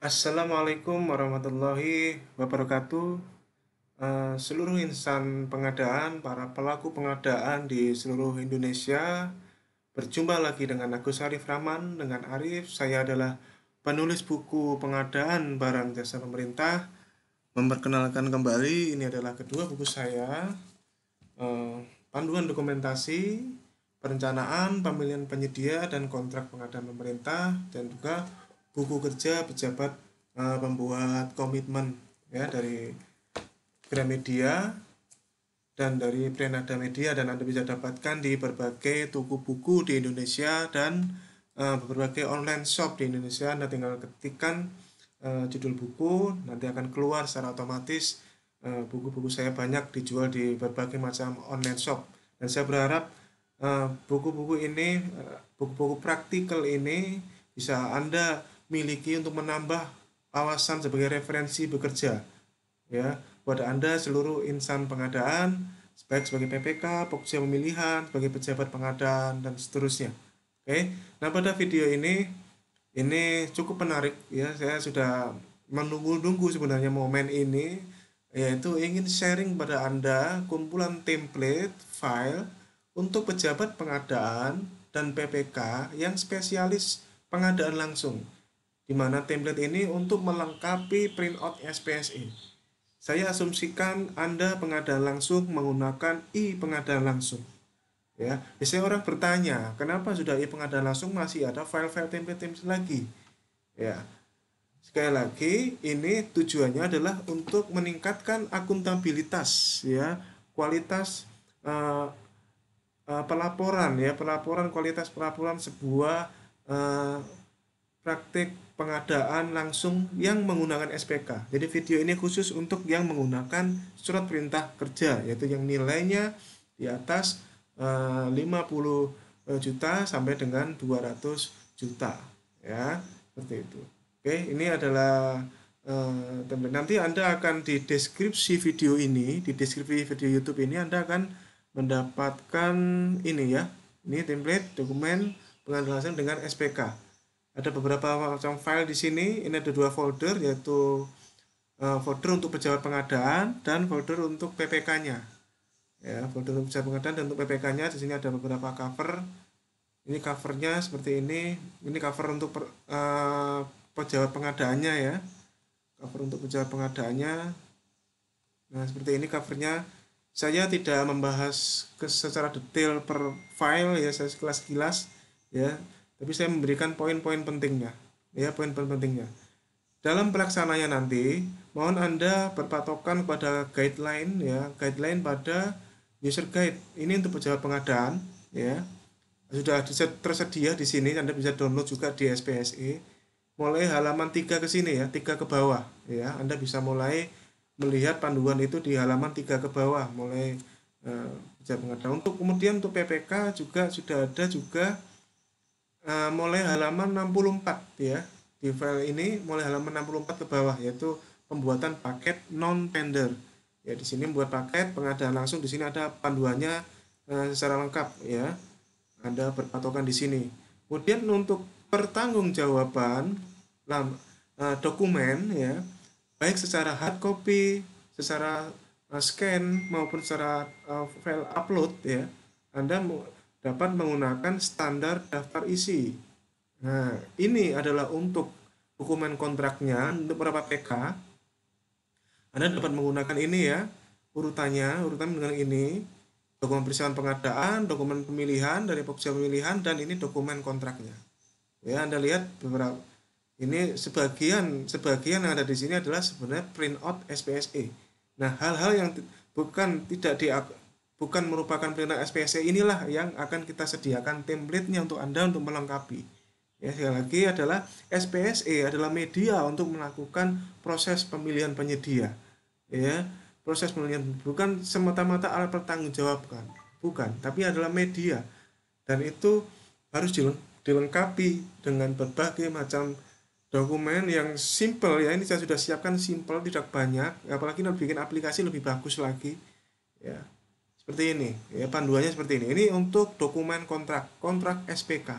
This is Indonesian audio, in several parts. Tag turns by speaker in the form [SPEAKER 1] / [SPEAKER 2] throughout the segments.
[SPEAKER 1] Assalamualaikum warahmatullahi wabarakatuh. Seluruh insan pengadaan, para pelaku pengadaan di seluruh Indonesia, berjumpa lagi dengan Agus Arif Rahman. Dengan Arif, saya adalah penulis buku pengadaan barang jasa pemerintah. Memperkenalkan kembali, ini adalah kedua buku saya, eh, panduan dokumentasi, perencanaan, pemilihan penyedia, dan kontrak pengadaan pemerintah, dan juga buku kerja pejabat pembuat komitmen ya dari Gramedia dan dari Prenada Media, dan Anda bisa dapatkan di berbagai toko buku di Indonesia dan berbagai online shop di Indonesia. Anda tinggal ketikkan judul buku, nanti akan keluar secara otomatis. Buku-buku saya banyak dijual di berbagai macam online shop, dan saya berharap buku-buku ini, buku-buku praktikal ini bisa Anda miliki untuk menambah wawasan sebagai referensi bekerja ya buat Anda seluruh insan pengadaan, baik sebagai PPK, Pokja Pemilihan, sebagai pejabat pengadaan, dan seterusnya. Oke, nah pada video ini cukup menarik ya. Saya sudah menunggu-nunggu sebenarnya momen ini, yaitu ingin sharing pada Anda kumpulan template file untuk pejabat pengadaan dan PPK yang spesialis pengadaan langsung, di mana template ini untuk melengkapi printout SPSE. Saya asumsikan Anda pengadaan langsung menggunakan e-pengadaan langsung. Ya, biasanya orang bertanya, kenapa sudah e-pengadaan langsung masih ada file-file template-template lagi? Ya, sekali lagi, ini tujuannya adalah untuk meningkatkan akuntabilitas, ya, kualitas eh, pelaporan, ya, pelaporan kualitas pelaporan sebuah eh, praktik pengadaan langsung yang menggunakan SPK. Jadi video ini khusus untuk yang menggunakan surat perintah kerja, yaitu yang nilainya di atas 50 juta sampai dengan 200 juta, ya, seperti itu. Oke, ini adalah template. Nanti Anda akan di deskripsi video ini, di deskripsi video YouTube ini Anda akan mendapatkan ini ya. Ini template dokumen pengadaan dengan SPK. Ada beberapa macam file di sini. Ini ada dua folder, yaitu folder untuk pejabat pengadaan dan folder untuk PPK-nya. Ya, folder untuk pejabat pengadaan dan untuk PPK-nya di sini ada beberapa cover. Ini covernya seperti ini. Ini cover untuk pejabat pengadaannya ya. Cover untuk pejabat pengadaannya. Nah, seperti ini covernya. Saya tidak membahas secara detail per file ya, saya sekilas-kilas ya, tapi saya memberikan poin-poin pentingnya ya, poin-poin pentingnya. Dalam pelaksananya nanti, mohon Anda berpatokan pada guideline ya, guideline pada user guide. Ini untuk pejabat pengadaan ya. Sudah tersedia di sini, Anda bisa download juga di SPSE. Mulai halaman 3 ke sini ya, 3 ke bawah ya. Anda bisa mulai melihat panduan itu di halaman 3 ke bawah, mulai pejabat pengadaan. Untuk kemudian untuk PPK juga sudah ada juga mulai halaman 64 ya. Di file ini mulai halaman 64 ke bawah, yaitu pembuatan paket non tender. Ya, di sini membuat paket pengadaan langsung, di sini ada panduannya secara lengkap ya. Anda berpatokan di sini. Kemudian untuk pertanggungjawaban dokumen ya, baik secara hard copy, secara scan maupun secara file upload ya, Anda dapat menggunakan standar daftar isi. Nah, ini adalah untuk dokumen kontraknya. Untuk beberapa PK, Anda dapat menggunakan ini ya, urutan dengan ini, dokumen persiapan pengadaan, dokumen pemilihan dari Pokja Pemilihan, dan ini dokumen kontraknya. Ya, Anda lihat beberapa ini sebagian yang ada di sini adalah sebenarnya printout SPSE. Nah, hal-hal yang bukan merupakan printout SPSE inilah yang akan kita sediakan template-nya untuk Anda untuk melengkapi. Ya, sekali lagi adalah SPSE adalah media untuk melakukan proses pemilihan penyedia. Ya, proses pemilihan bukan semata-mata alat pertanggungjawabkan, bukan, tapi adalah media. Dan itu harus dilengkapi dengan berbagai macam dokumen yang simple ya. Ini saya sudah siapkan simple, tidak banyak, apalagi nanti bikin aplikasi lebih bagus lagi ya, seperti ini ya, panduannya seperti ini untuk dokumen kontrak SPK.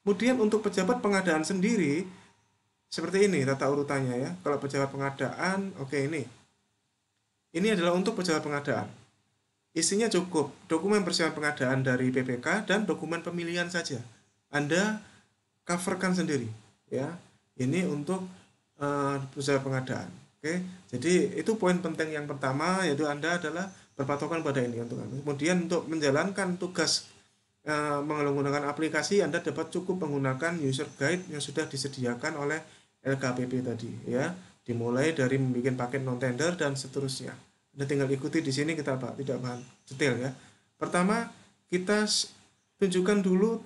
[SPEAKER 1] Kemudian untuk pejabat pengadaan sendiri, seperti ini tata urutannya ya. Kalau pejabat pengadaan, oke ini. Ini adalah untuk pejabat pengadaan. Isinya cukup dokumen persiapan pengadaan dari PPK dan dokumen pemilihan saja. Anda coverkan sendiri ya. Ini untuk pejabat pengadaan. Oke. Jadi itu poin penting yang pertama, yaitu Anda adalah berpatokan pada ini untuk Anda. Kemudian untuk menjalankan tugas menggunakan aplikasi, Anda dapat cukup menggunakan user guide yang sudah disediakan oleh LKPP tadi ya. Dimulai dari membuat paket non tender dan seterusnya. Anda tinggal ikuti di sini, kita tidak bahas detail ya. Pertama, kita tunjukkan dulu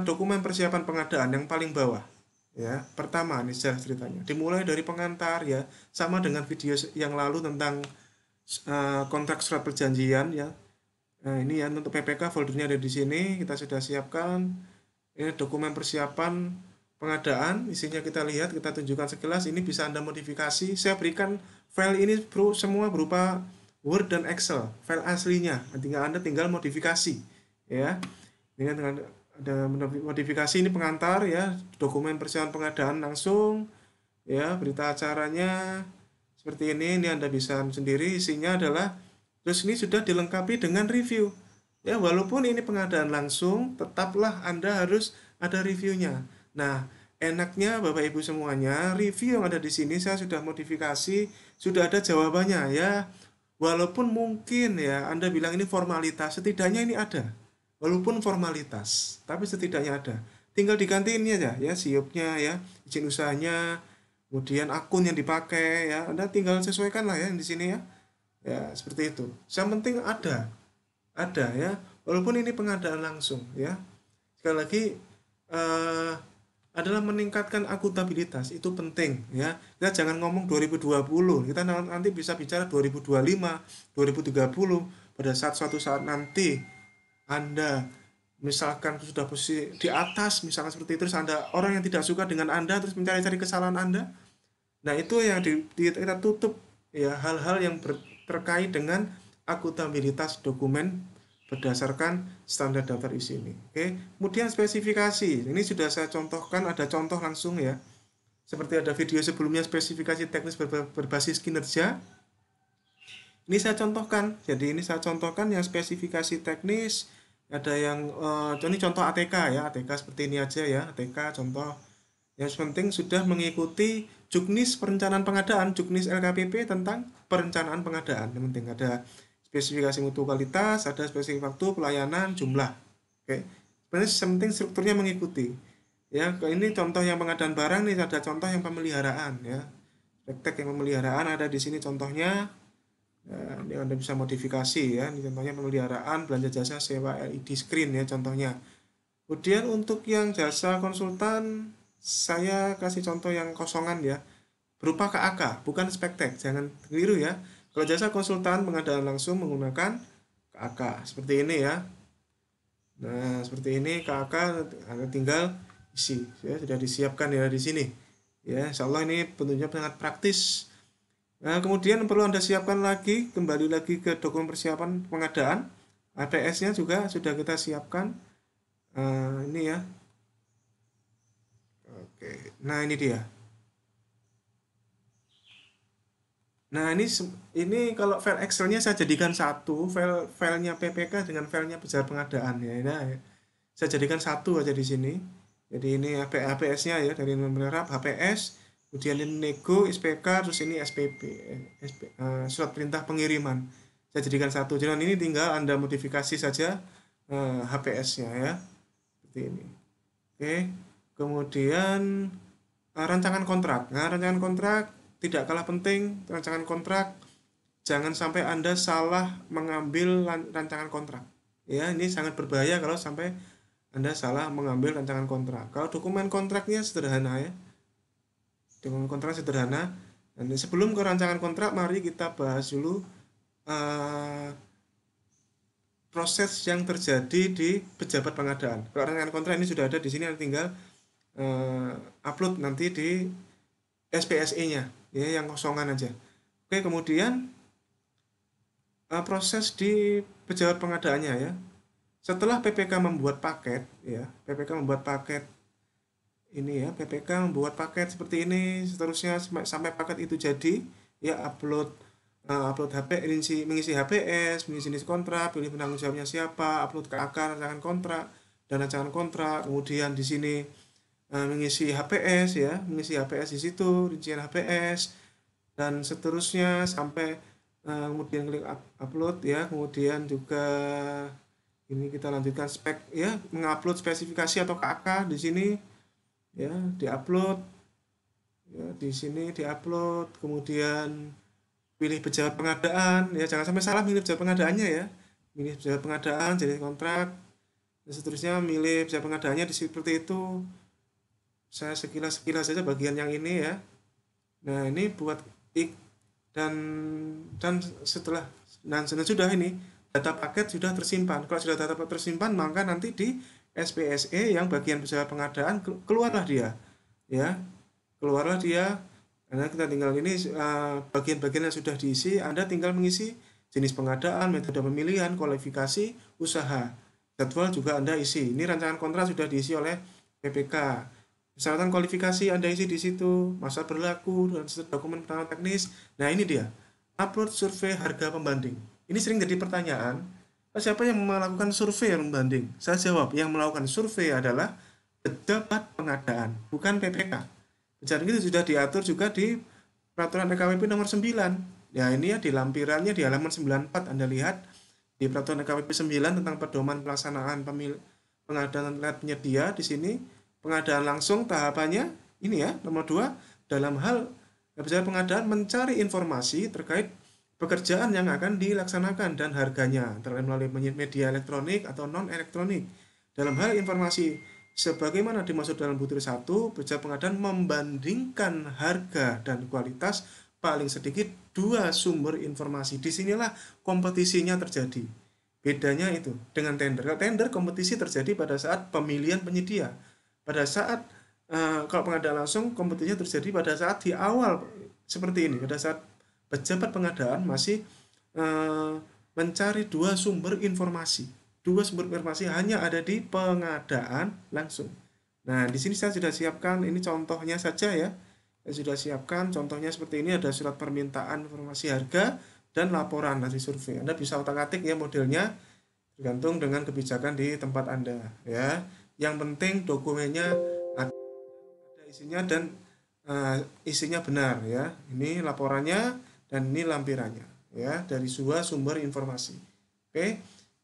[SPEAKER 1] dokumen persiapan pengadaan yang paling bawah ya. Pertama nih sejarah ceritanya dimulai dari pengantar ya, sama dengan video yang lalu tentang kontrak surat perjanjian ya. Nah, ini ya untuk PPK foldernya ada di sini, kita sudah siapkan. Ini dokumen persiapan pengadaan, isinya kita lihat, kita tunjukkan sekilas. Ini bisa Anda modifikasi. Saya berikan file ini semua berupa Word dan Excel, file aslinya. Anda tinggal modifikasi ya. Ini dengan ada modifikasi, ini pengantar ya, dokumen persiapan pengadaan langsung ya, berita acaranya seperti ini Anda bisa sendiri, isinya adalah, terus ini sudah dilengkapi dengan review ya. Walaupun ini pengadaan langsung, tetaplah Anda harus ada reviewnya. Nah, enaknya Bapak Ibu semuanya, review yang ada di sini saya sudah modifikasi, sudah ada jawabannya ya. Walaupun mungkin ya Anda bilang ini formalitas, setidaknya ini ada. Walaupun formalitas, tapi setidaknya ada. Tinggal diganti ini aja ya, siupnya ya, izin usahanya, kemudian akun yang dipakai ya. Anda tinggal sesuaikan lah ya di sini ya. Ya, seperti itu. Yang penting ada ya. Walaupun ini pengadaan langsung ya. Sekali lagi adalah meningkatkan akuntabilitas, itu penting ya. Kita jangan ngomong 2020, kita nanti bisa bicara 2025, 2030 pada suatu saat nanti Anda misalkan sudah posisi di atas, misalkan seperti itu, terus Anda orang yang tidak suka dengan Anda terus mencari-cari kesalahan Anda. Nah, itu yang kita tutup ya, hal-hal yang terkait dengan akuntabilitas dokumen berdasarkan standar daftar isi ini. Oke. Kemudian spesifikasi. Ini sudah saya contohkan, ada contoh langsung ya. Seperti ada video sebelumnya, spesifikasi teknis berbasis kinerja. Ini saya contohkan. Jadi ini saya contohkan yang spesifikasi teknis. Ada yang ini contoh ATK ya, ATK seperti ini aja ya, ATK contoh. Yang penting sudah mengikuti Juknis perencanaan pengadaan, Juknis LKPP tentang perencanaan pengadaan. Yang penting ada spesifikasi mutu kualitas, ada spesifikasi waktu, pelayanan, jumlah. Oke. Sebenarnya yang penting strukturnya mengikuti. Ya, ini contoh yang pengadaan barang, nih ada contoh yang pemeliharaan ya. Praktek yang pemeliharaan ada di sini contohnya. Ya, ini Anda bisa modifikasi ya. Ini contohnya pemeliharaan, belanja jasa sewa LED screen ya contohnya. Kemudian untuk yang jasa konsultan, saya kasih contoh yang kosongan ya, berupa KAK, bukan spektek, jangan keliru ya. Kalau jasa konsultan pengadaan langsung menggunakan KAK, seperti ini ya. Nah, seperti ini KAK, Anda tinggal isi, ya, sudah disiapkan ya di sini. Ya, insya Allah ini bentuknya sangat praktis. Nah, kemudian perlu Anda siapkan lagi, kembali lagi ke dokumen persiapan pengadaan. APS-nya juga sudah kita siapkan. Ini ya. Oke, nah ini dia. Nah, ini kalau file Excel-nya saya jadikan satu, filenya PPK dengan filenya pejabat pengadaan ya. Nah, saya jadikan satu aja di sini. Jadi ini HPS-nya ya, dari menerap HPS, kemudian ini nego, SPK, terus ini SPP, surat perintah pengiriman. Saya jadikan satu. Jadi ini tinggal Anda modifikasi saja HPS-nya ya. Seperti ini. Oke. Kemudian rancangan kontrak. Nah, rancangan kontrak tidak kalah penting. Rancangan kontrak, jangan sampai Anda salah mengambil rancangan kontrak. Ya, ini sangat berbahaya kalau sampai Anda salah mengambil rancangan kontrak. Kalau dokumen kontraknya sederhana ya. Dokumen kontrak sederhana. Dan sebelum ke rancangan kontrak, mari kita bahas dulu proses yang terjadi di pejabat pengadaan. Kalau rancangan kontrak ini sudah ada di sini, tinggal upload nanti di SPSE-nya ya, yang kosongan aja. Oke, kemudian proses di pejabat pengadaannya ya. Setelah PPK membuat paket ya, PPK membuat paket ini ya, PPK membuat paket seperti ini, seterusnya sampai paket itu jadi, ya upload HP, mengisi HPS, mengisi jenis kontrak, pilih penanggung jawabnya siapa, upload ke akar rancangan kontrak dan rancangan kontrak, kemudian di sini mengisi HPS ya, mengisi HPS di situ, rincian HPS dan seterusnya sampai kemudian klik upload ya, kemudian juga ini kita lanjutkan spek ya, mengupload spesifikasi atau KK di sini ya, diupload ya, di sini diupload, kemudian pilih pejabat pengadaan ya, jangan sampai salah milih pejabat pengadaannya ya, milih pejabat pengadaan jadi kontrak dan seterusnya, milih pejabat pengadaannya di seperti itu. Saya sekilas saja bagian yang ini ya. Nah ini buat ik dan setelah dan sudah ini data paket sudah tersimpan. Kalau sudah data paket tersimpan, maka nanti di SPSE yang bagian pejabat pengadaan keluarlah dia ya, keluarlah dia. Karena kita tinggal ini bagian-bagian yang sudah diisi, Anda tinggal mengisi jenis pengadaan, metode pemilihan, kualifikasi, usaha. Jadwal juga Anda isi. Ini rancangan kontrak sudah diisi oleh PPK. Persyaratan kualifikasi Anda isi di situ, masa berlaku, dan dokumen penanganan teknis. Nah ini dia, upload survei harga pembanding. Ini sering jadi pertanyaan, siapa yang melakukan survei yang membanding? Saya jawab, yang melakukan survei adalah pejabat pengadaan, bukan PPK. Pejabat itu sudah diatur juga di Peraturan EKWP nomor 9. Ya ini ya di lampirannya di halaman 94 Anda lihat di Peraturan EKWP 9 tentang pedoman pelaksanaan pengadaan lewat penyedia. Di sini pengadaan langsung tahapannya ini ya, nomor 2, dalam hal pejabat pengadaan mencari informasi terkait pekerjaan yang akan dilaksanakan dan harganya, antara melalui media elektronik atau non elektronik. Dalam hal informasi sebagaimana dimaksud dalam butir 1, pejabat pengadaan membandingkan harga dan kualitas paling sedikit 2 sumber informasi. Disinilah kompetisinya terjadi. Bedanya itu dengan tender. Kalau tender, kompetisi terjadi pada saat pemilihan penyedia. Pada saat kalau pengadaan langsung, kompetisinya terjadi pada saat di awal seperti ini. Pada saat pejabat pengadaan masih mencari 2 sumber informasi. 2 sumber informasi hanya ada di pengadaan langsung. Nah, di sini saya sudah siapkan, ini contohnya saja ya. Saya sudah siapkan contohnya seperti ini, ada surat permintaan informasi harga dan laporan hasil survei. Anda bisa otak-atik ya modelnya, tergantung dengan kebijakan di tempat Anda ya. Yang penting dokumennya ada isinya dan isinya benar ya. Ini laporannya dan ini lampirannya ya, dari sebuah sumber informasi. Oke,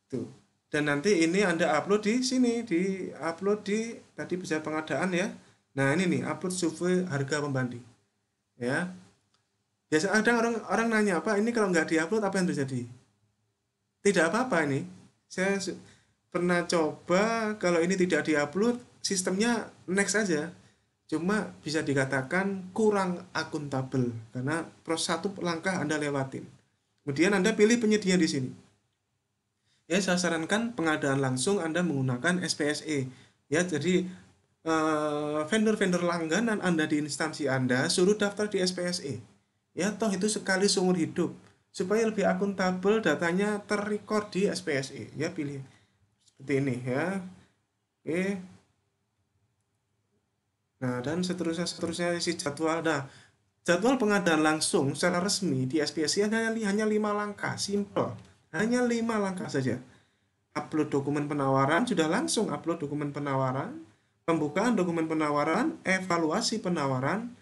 [SPEAKER 1] itu. Dan nanti ini Anda upload di sini, di upload di tadi pejabat pengadaan ya. Nah, ini nih, upload survei harga pembanding. Ya. Biasa ada orang nanya, "Pak, ini kalau nggak diupload apa yang terjadi?" Tidak apa-apa ini. Saya pernah coba, kalau ini tidak diupload, sistemnya next aja. Cuma bisa dikatakan kurang akuntabel karena proses satu langkah Anda lewatin. Kemudian Anda pilih penyedia di sini. Ya, saya sarankan pengadaan langsung Anda menggunakan SPSE. Ya, jadi vendor-vendor langganan Anda di instansi Anda suruh daftar di SPSE. Ya, toh itu sekali seumur hidup. Supaya lebih akuntabel datanya terrecord di SPSE. Ya, pilih seperti ini ya. Oke. Nah, dan seterusnya isi jadwal. Nah, jadwal pengadaan langsung secara resmi di SPSE hanya 5 langkah, simple. Hanya 5 langkah saja. Upload dokumen penawaran, sudah langsung upload dokumen penawaran, pembukaan dokumen penawaran, evaluasi penawaran,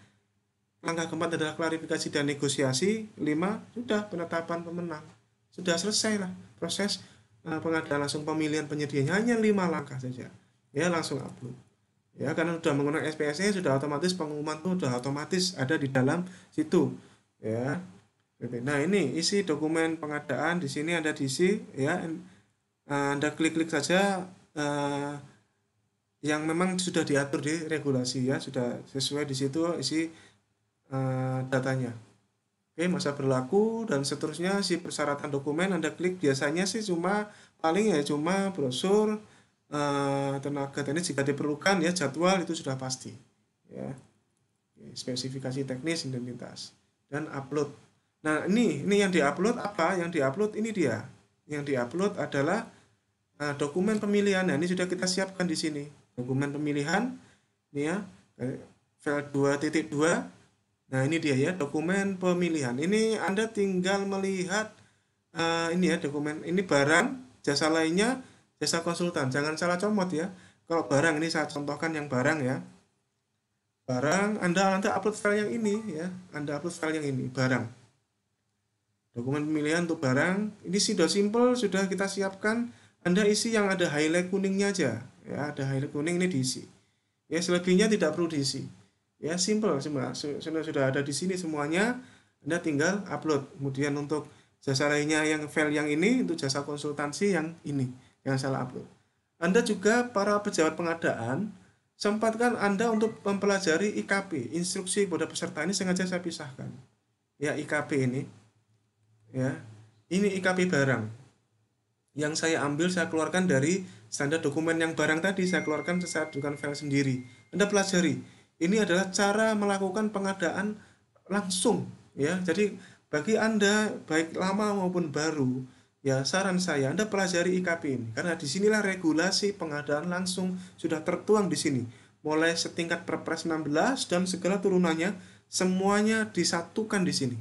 [SPEAKER 1] langkah keempat adalah klarifikasi dan negosiasi, 5, sudah penetapan pemenang. Sudah selesai lah proses pengadaan langsung pemilihan penyedianya, hanya 5 langkah saja. Ya, langsung upload. Ya, karena sudah menggunakan SPSE, sudah otomatis pengumuman itu sudah otomatis ada di dalam situ. Ya. Nah, ini isi dokumen pengadaan di sini ada diisi ya. Anda klik-klik saja yang memang sudah diatur di regulasi ya, sudah sesuai di situ isi datanya. Oke, masa berlaku dan seterusnya, si persyaratan dokumen Anda klik, biasanya sih cuma paling ya cuma brosur, tenaga teknis jika diperlukan ya, jadwal itu sudah pasti ya. Spesifikasi teknis, identitas dan upload. Nah, ini yang diupload apa? Yang diupload ini dia. Yang diupload adalah dokumen pemilihan. Nah, ini sudah kita siapkan di sini. Dokumen pemilihan ini ya. File 2.2. Nah, ini dia ya, dokumen pemilihan. Ini Anda tinggal melihat ini ya, dokumen ini barang, jasa lainnya, jasa konsultan. Jangan salah comot ya. Kalau barang ini saya contohkan yang barang ya. Barang, Anda upload file yang ini ya. Anda upload file yang ini, barang. Dokumen pemilihan untuk barang, ini sudah simple, sudah kita siapkan. Anda isi yang ada highlight kuningnya aja. Ya, ada highlight kuning ini diisi. Ya, selebihnya tidak perlu diisi. Ya, simple, sudah ada di sini semuanya. Anda tinggal upload. Kemudian untuk jasa lainnya yang file yang ini, untuk jasa konsultansi yang ini, yang salah upload. Anda juga para pejabat pengadaan, sempatkan Anda untuk mempelajari IKP, instruksi kepada peserta. Ini sengaja saya pisahkan. Ya, IKP ini. Ya, ini IKP barang. Yang saya ambil, saya keluarkan dari standar dokumen yang barang tadi, saya keluarkan secara bukan file sendiri. Anda pelajari. Ini adalah cara melakukan pengadaan langsung, ya. Jadi bagi Anda baik lama maupun baru, ya saran saya Anda pelajari IKP ini karena disinilah regulasi pengadaan langsung sudah tertuang di sini. Mulai setingkat Perpres 16 dan segala turunannya semuanya disatukan di sini.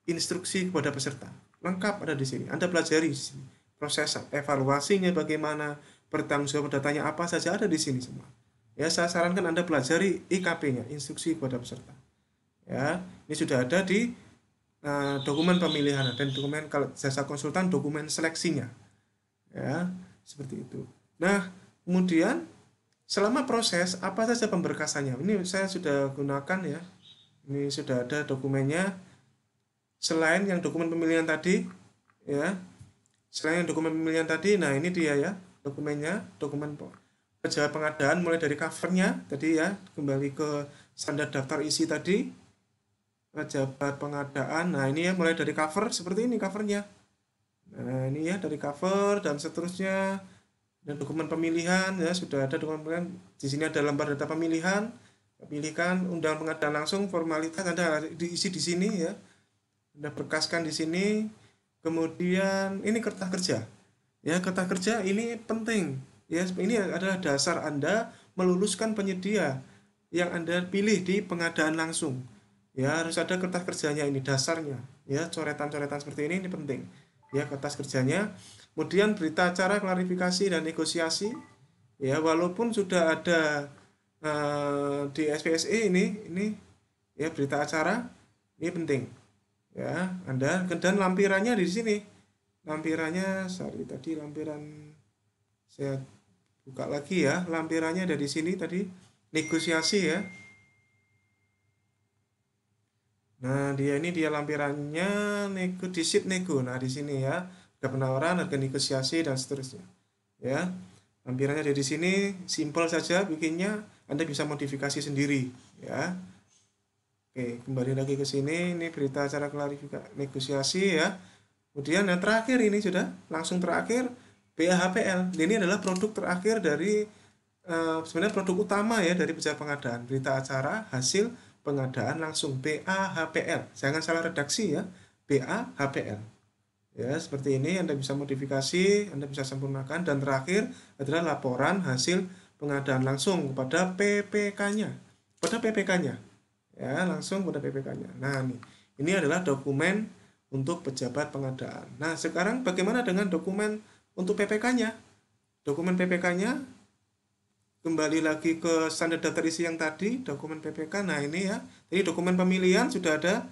[SPEAKER 1] Instruksi kepada peserta lengkap ada di sini. Anda pelajari di sini. Proses evaluasinya bagaimana, bertanggung jawab datanya apa saja ada di sini semua. Ya, saya sarankan Anda pelajari IKP-nya, instruksi kepada peserta. Ya, ini sudah ada di dokumen pemilihan dan dokumen kalau jasa konsultan dokumen seleksinya. Ya, seperti itu. Nah, kemudian selama proses apa saja pemberkasannya? Ini saya sudah gunakan ya. Ini sudah ada dokumennya. Selain yang dokumen pemilihan tadi, ya. Selain yang dokumen pemilihan tadi, nah ini dia ya dokumennya, dokumen pejabat pengadaan mulai dari covernya tadi ya, kembali ke standar daftar isi tadi, pejabat pengadaan. Nah ini ya mulai dari cover seperti ini covernya. Nah ini ya dari cover dan seterusnya. Dan dokumen pemilihan ya sudah ada dokumen pemilihan. Di sini ada lembar data pemilihan, pilihkan undangan pengadaan langsung, formalitas Anda diisi di sini ya. Anda berkaskan di sini. Kemudian ini kertas kerja. Ya, kertas kerja ini penting. Ya, ini adalah dasar Anda meluluskan penyedia yang Anda pilih di pengadaan langsung. Ya, harus ada kertas kerjanya ini dasarnya. Ya, coretan-coretan seperti ini penting. Ya, kertas kerjanya. Kemudian berita acara, klarifikasi dan negosiasi. Ya, walaupun sudah ada di SPSE ini ya berita acara ini penting. Ya, Anda dan lampirannya di sini. Lampirannya tadi lampiran saya buka lagi ya. Lampirannya ada di sini tadi negosiasi ya. Nah, ini dia lampirannya di sheet nego. Nah, di sini ya. Harga penawaran, harga negosiasi dan seterusnya. Ya. Lampirannya ada di sini, simple saja bikinnya. Anda bisa modifikasi sendiri ya. Oke, kembali lagi ke sini. Ini berita acara klarifikasi negosiasi ya. Kemudian yang terakhir ini sudah langsung terakhir BAHPL. Ini adalah produk terakhir dari sebenarnya produk utama ya dari pejabat pengadaan. Berita acara hasil pengadaan langsung BAHPL. Jangan salah redaksi ya. BAHPL. Ya, seperti ini Anda bisa modifikasi, Anda bisa sempurnakan dan terakhir adalah laporan hasil pengadaan langsung kepada PPK-nya. Pada PPK-nya. Ya, langsung pada PPK-nya. Nah, ini adalah dokumen untuk pejabat pengadaan. Nah, sekarang bagaimana dengan dokumen untuk PPK-nya? Dokumen PPK-nya kembali lagi ke standar daftar isi yang tadi, dokumen PPK. Nah, ini ya. Jadi dokumen pemilihan sudah ada.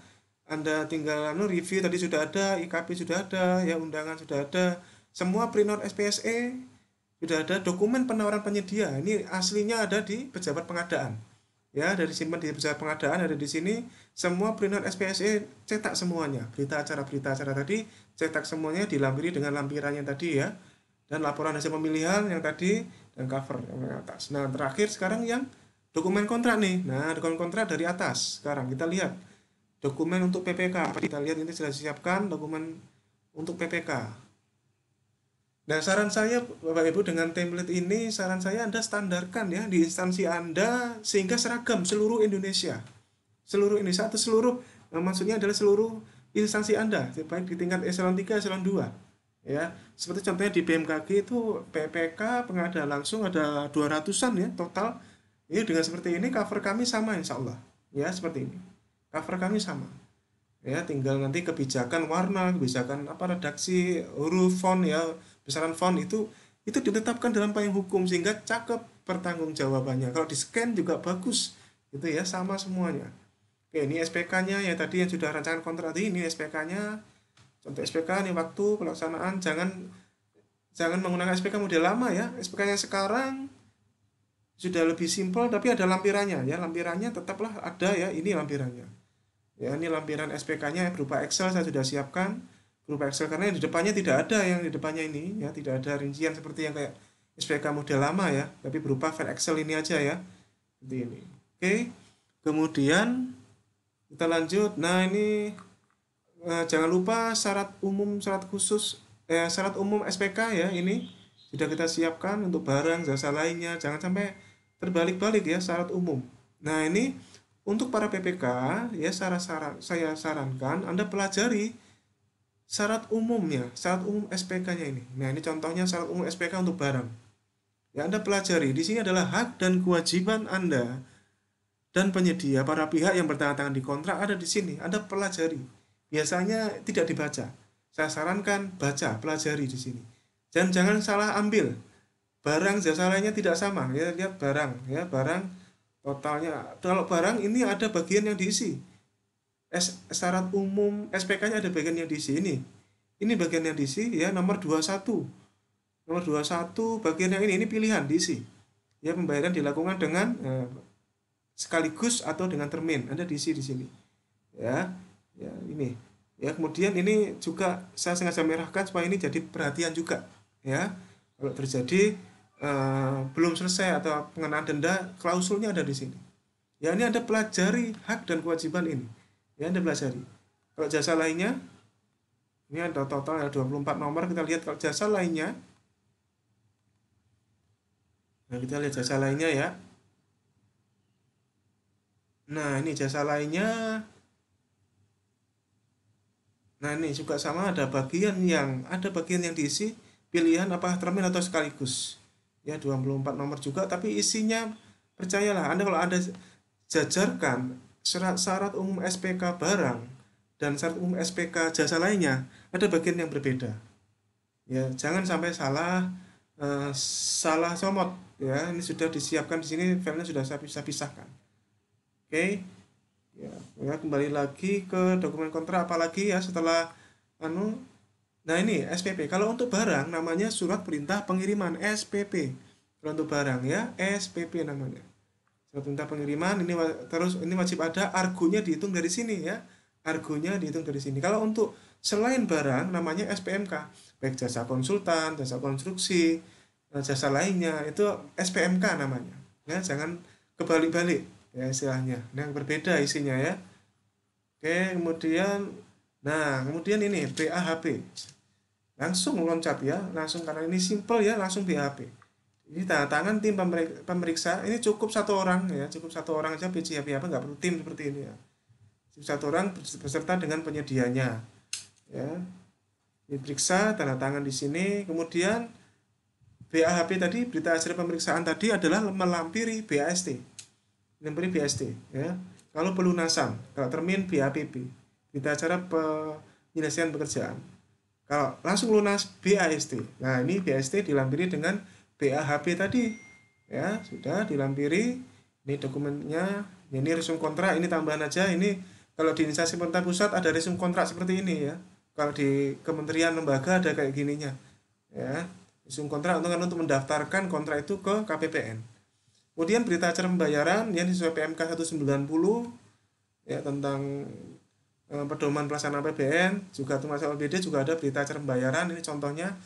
[SPEAKER 1] Anda tinggal review tadi sudah ada, IKP sudah ada, ya undangan sudah ada. Semua printout SPSE sudah ada, dokumen penawaran penyedia. Ini aslinya ada di pejabat pengadaan. Ya, dari simpan di pejabat pengadaan ada di sini. Semua printout SPSE cetak semuanya. Berita acara tadi cetak semuanya, dilampiri dengan lampirannya tadi ya. Dan laporan hasil pemilihan yang tadi dan cover yang atas. Nah, terakhir sekarang yang dokumen kontrak nih. Nah, dokumen kontrak dari atas. Sekarang kita lihat dokumen untuk PPK. Kita lihat ini sudah disiapkan dokumen untuk PPK. Nah, saran saya Bapak Ibu dengan template ini, saran saya Anda standarkan ya di instansi Anda sehingga seragam seluruh Indonesia. Seluruh Indonesia atau seluruh, maksudnya adalah seluruh instansi Anda, baik di tingkat eselon 3, eselon 2. Ya, seperti contohnya di BMKG itu PPK pengadaan langsung ada 200-an ya total. Ini dengan seperti ini cover kami sama insya Allah. Ya, seperti ini. Cover kami sama. Ya, tinggal nanti kebijakan warna, kebijakan apa redaksi, huruf, font ya, besaran font itu ditetapkan dalam payung hukum sehingga cakep pertanggungjawabannya. Kalau di scan juga bagus. Itu ya sama semuanya. Oke, ini SPK-nya ya tadi yang sudah rancangan kontrak tadi ini SPK-nya. Contoh SPK ini waktu pelaksanaan jangan jangan menggunakan SPK model lama ya. SPK-nya sekarang sudah lebih simpel tapi ada lampirannya ya. Lampirannya tetaplah ada ya, ini lampirannya. Ya, ini lampiran SPK-nya berupa Excel saya sudah siapkan. Berupa Excel karena yang di depannya tidak ada yang di depannya ini ya, tidak ada rincian seperti yang kayak SPK model lama ya, tapi berupa file Excel ini aja ya. Seperti ini. Oke. Kemudian kita lanjut. Nah, ini jangan lupa syarat umum, syarat khusus, syarat umum SPK ya, ini sudah kita siapkan untuk barang, jasa lainnya. Jangan sampai terbalik-balik ya syarat umum. Nah, ini untuk para PPK ya saya sarankan Anda pelajari syarat umumnya, syarat umum SPK-nya ini. Nah, ini contohnya syarat umum SPK untuk barang. Ya, Anda pelajari. Di sini adalah hak dan kewajiban Anda dan penyedia, para pihak yang bertanda tangan di kontrak ada di sini. Anda pelajari. Biasanya tidak dibaca. Saya sarankan baca, pelajari di sini. Dan jangan salah ambil. Barang jasa lainnya tidak sama. Ya, lihat barang, ya, barang totalnya. Kalau barang ini ada bagian yang diisi. Syarat umum SPK-nya ada bagian yang diisi ini. Ini bagian yang diisi ya nomor 21. Nomor 21 bagian yang ini pilihan diisi. Ya, pembayaran dilakukan dengan sekaligus atau dengan termin Anda diisi di sini ya. Ya, ini ya, kemudian ini juga saya sengaja merahkan supaya ini jadi perhatian juga ya. Kalau terjadi belum selesai atau pengenaan denda, klausulnya ada di sini ya. Ini Anda pelajari hak dan kewajiban ini ya, Anda pelajari. Kalau jasa lainnya ini ada total ada 24 nomor. Kita lihat kalau jasa lainnya. Nah, kita lihat jasa lainnya ya. Nah, ini jasa lainnya. Nah, ini juga sama ada bagian yang diisi pilihan apa termin atau sekaligus. Ya, 24 nomor juga tapi isinya percayalah Anda kalau Anda jajarkan syarat umum SPK barang dan syarat umum SPK jasa lainnya, ada bagian yang berbeda. Ya, jangan sampai salah somot ya. Ini sudah disiapkan di sini, filenya sudah saya pisahkan. Oke. Ya, ya, kembali lagi ke dokumen kontrak apalagi ya setelah anu. Nah, ini SPP. Kalau untuk barang namanya surat perintah pengiriman SPP. Kalau untuk barang ya SPP namanya. Surat perintah pengiriman ini terus ini wajib ada argonya dihitung dari sini ya. Argonya dihitung dari sini. Kalau untuk selain barang namanya SPMK. Baik jasa konsultan, jasa konstruksi, jasa lainnya itu SPMK namanya. Ya, jangan kebalik-balik ya istilahnya. Nah, yang berbeda isinya ya. Oke, kemudian ini BAHP. Langsung loncat ya, langsung karena ini simple ya, langsung BAHP. Ini tanda tangan tim pemeriksa. Ini cukup satu orang ya, cukup satu orang aja BCHP apa nggak perlu tim seperti ini ya. Cukup satu orang beserta dengan penyedianya. Ya, diperiksa tanda tangan di sini. Kemudian BAHP tadi berita hasil pemeriksaan tadi adalah melampiri BAST. Melampiri BAST ya. Kalau pelunasan, kalau termin BAPP, berita acara penyelesaian pekerjaan. Kalau langsung lunas BAST. Nah, ini BAST dilampiri dengan BAHP tadi. Ya, sudah dilampiri. Ini dokumennya, ini resum kontrak, ini tambahan aja. Ini kalau di instansi pemerintah pusat ada resum kontrak seperti ini ya. Kalau di kementerian lembaga ada kayak gininya. Ya, resum kontrak untuk mendaftarkan kontrak itu ke KPPN. Kemudian berita acara pembayaran yang sesuai PMK 190 ya tentang pedoman pelaksanaan APBN, juga tugas LPD juga ada berita acara pembayaran. Ini contohnya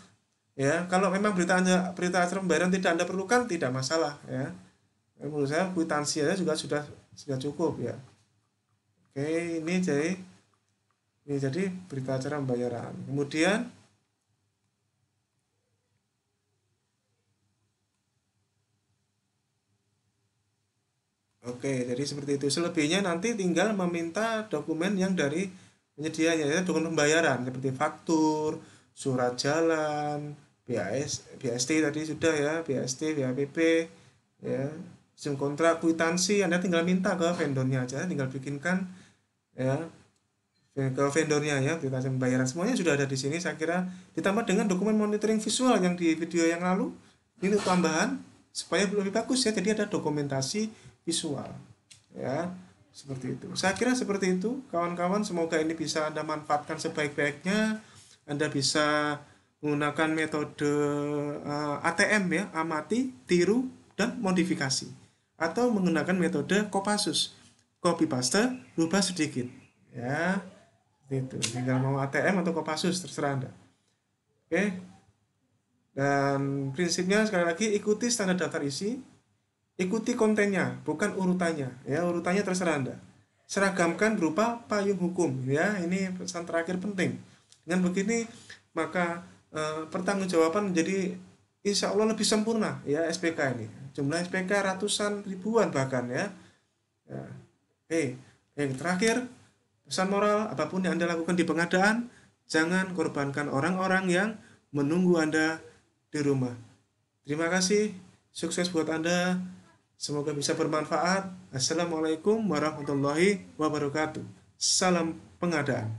[SPEAKER 1] ya. Kalau memang berita acara pembayaran tidak Anda perlukan, tidak masalah ya. Menurut saya kwitansi aja juga sudah cukup ya. Oke, ini jadi berita acara pembayaran. Kemudian oke, jadi seperti itu. Selebihnya nanti tinggal meminta dokumen yang dari penyedianya ya, dokumen pembayaran seperti faktur, surat jalan, BAST tadi sudah ya, BAST, BAPP ya. SIM kontrak, kwitansi, Anda tinggal minta ke vendornya aja, tinggal bikinkan ya ke vendornya ya, kwitansi pembayaran semuanya sudah ada di sini. Saya kira ditambah dengan dokumen monitoring visual yang di video yang lalu, ini untuk tambahan supaya lebih bagus ya. Jadi ada dokumentasi visual ya, seperti itu. Saya kira seperti itu kawan-kawan, semoga ini bisa Anda manfaatkan sebaik-baiknya. Anda bisa menggunakan metode ATM ya, amati, tiru, dan modifikasi, atau menggunakan metode Kopassus, copy paste, rubah sedikit ya. Itu tinggal mau ATM atau Kopassus terserah Anda. Oke. Dan prinsipnya sekali lagi, ikuti standar daftar isi, ikuti kontennya, bukan urutannya ya. Urutannya terserah Anda. Seragamkan berupa payung hukum ya. Ini pesan terakhir penting. Dengan begini maka pertanggungjawaban menjadi insya Allah lebih sempurna ya. SPK ini jumlah SPK ratusan ribuan bahkan ya. Yang terakhir, pesan moral, apapun yang Anda lakukan di pengadaan, jangan korbankan orang-orang yang menunggu Anda di rumah. Terima kasih, sukses buat Anda, semoga bisa bermanfaat. Assalamualaikum warahmatullahi wabarakatuh. Salam pengadaan.